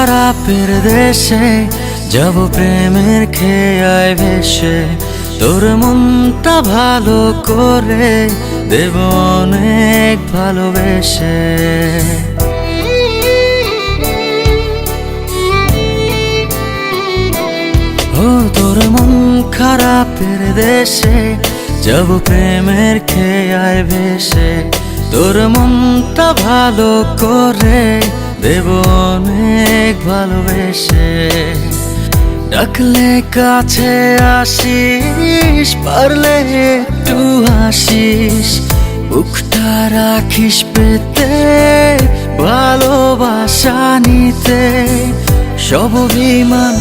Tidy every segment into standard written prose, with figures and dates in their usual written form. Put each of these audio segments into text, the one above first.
খারাপের দেশে যাব প্রেমের খেয়ায় ভেসে, তোর মনটা ভালো করে দেব অনেক ভালোবেসে। ও তোর মন খারাপের দেশে যাব প্রেমের খেয়ায় ভেসে, তোর মনটা ভালো করে দেব অনেক ভালোবেসে। ডাকলে কাছে আসিস, পারলে একটু হাসিস, বুকটা রাখিস পেতে ভালোবাসা নিতে। সব অভিমান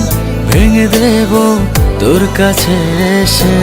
ভেঙে দেব তোর কাছে এসে।